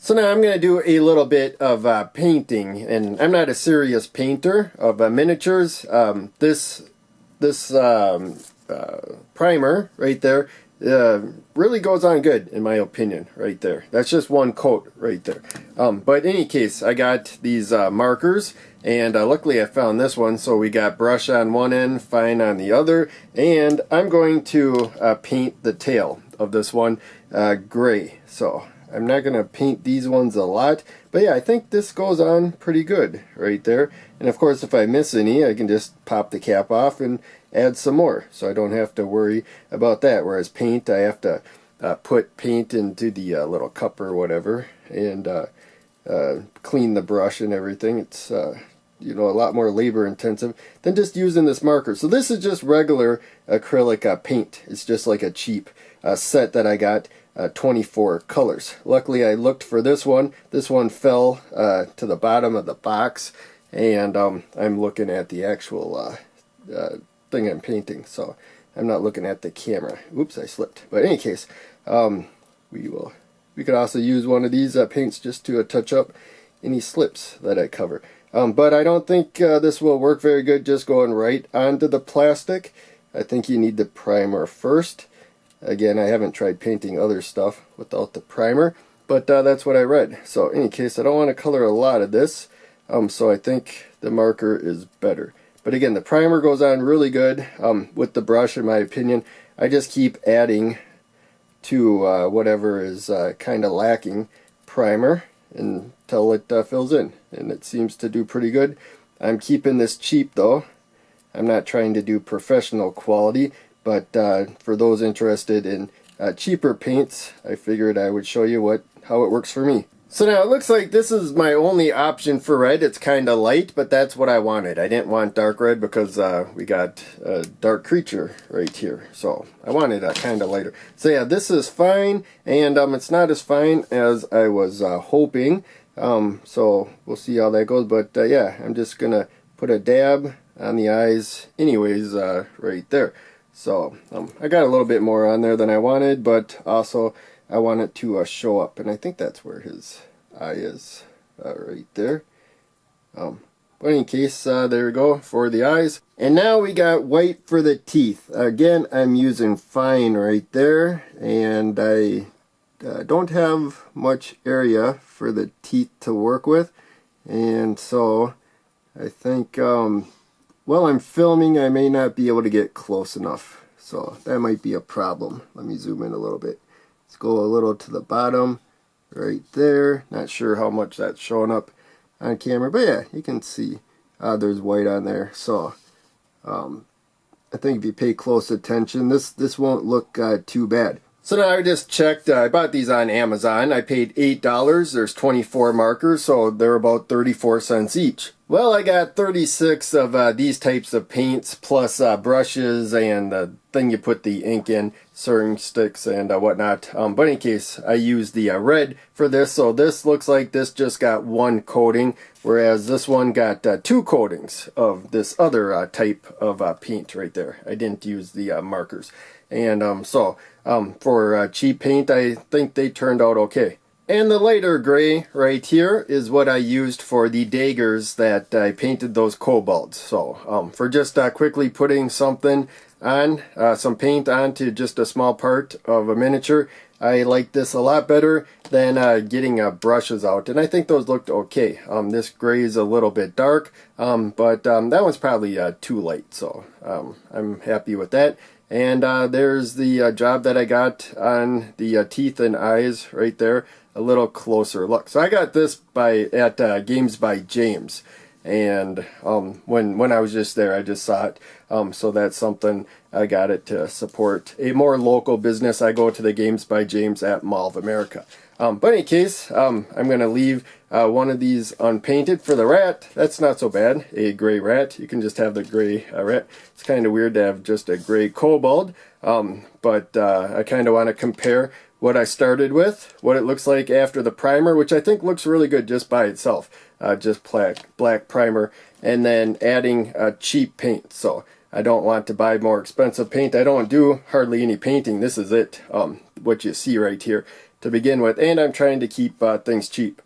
So now I'm going to do a little bit of painting, and I'm not a serious painter of miniatures. This primer right there really goes on good in my opinion right there. That's just one coat right there. But in any case, I got these markers, and luckily I found this one. So we got brush on one end, fine on the other, and I'm going to paint the tail of this one gray. So I'm not going to paint these ones a lot, but yeah, I think this goes on pretty good right there. And of course, if I miss any, I can just pop the cap off and add some more, so I don't have to worry about that. Whereas paint, I have to put paint into the little cup or whatever, and clean the brush and everything. It's you know, a lot more labor intensive than just using this marker. So this is just regular acrylic paint. It's just like a cheap set that I got. 24 colors. Luckily I looked for this one. This one fell to the bottom of the box, and I'm looking at the actual thing I'm painting, so I'm not looking at the camera. Oops, I slipped. But in any case, we could also use one of these paints just to touch up any slips that I cover. But I don't think this will work very good just going right onto the plastic. I think you need the primer first. Again, I haven't tried painting other stuff without the primer, but that's what I read. So in any case, I don't want to color a lot of this, so I think the marker is better. But again, the primer goes on really good with the brush, in my opinion. I just keep adding to whatever is kind of lacking primer until it fills in, and it seems to do pretty good. I'm keeping this cheap though. I'm not trying to do professional quality, but for those interested in cheaper paints, I figured I would show you how it works for me. So now it looks like this is my only option for red. It's kind of light, but that's what I wanted. I didn't want dark red because we got a dark creature right here. So I wanted a kind of lighter. So yeah, this is fine, and it's not as fine as I was hoping. So we'll see how that goes. But yeah, I'm just going to put a dab on the eyes anyways right there. So I got a little bit more on there than I wanted, but also I want it to show up, and I think that's where his eye is, right there. But in any case, there we go for the eyes. And now we got white for the teeth. Again, I'm using fine right there, and I don't have much area for the teeth to work with, and so I think while I'm filming, I may not be able to get close enough, so that might be a problem. Let me zoom in a little bit. Let's go a little to the bottom right there. Not sure how much that's showing up on camera, but yeah, you can see there's white on there. So I think if you pay close attention, this won't look too bad. So now I just checked, I bought these on Amazon. I paid $8. There's 24 markers, so they're about 34 cents each. Well, I got 36 of these types of paints, plus brushes and the thing you put the ink in, stirring sticks and whatnot. But in any case, I used the red for this, so this looks like this just got one coating, whereas this one got two coatings of this other type of paint right there. I didn't use the markers. And for cheap paint, I think they turned out okay. And the lighter gray right here is what I used for the daggers that I painted those kobolds. So for just quickly putting something on, some paint onto just a small part of a miniature, I like this a lot better than getting brushes out. And I think those looked okay. This gray is a little bit dark, but that one's probably too light. So I'm happy with that. And there's the job that I got on the teeth and eyes right there. A little closer look. So I got this at Games by James, and when I was just there, I just saw it. So that's something I got it to support a more local business. I go to the Games by James at Mall of America. But in any case, I'm going to leave one of these unpainted for the rat. That's not so bad, a gray rat. You can just have the gray rat. It's kind of weird to have just a gray kobold, but I kind of want to compare what I started with, what it looks like after the primer, which I think looks really good just by itself. Just black primer, and then adding cheap paint. So I don't want to buy more expensive paint. I don't do hardly any painting. This is it, what you see right here. to begin with, and I'm trying to keep things cheap.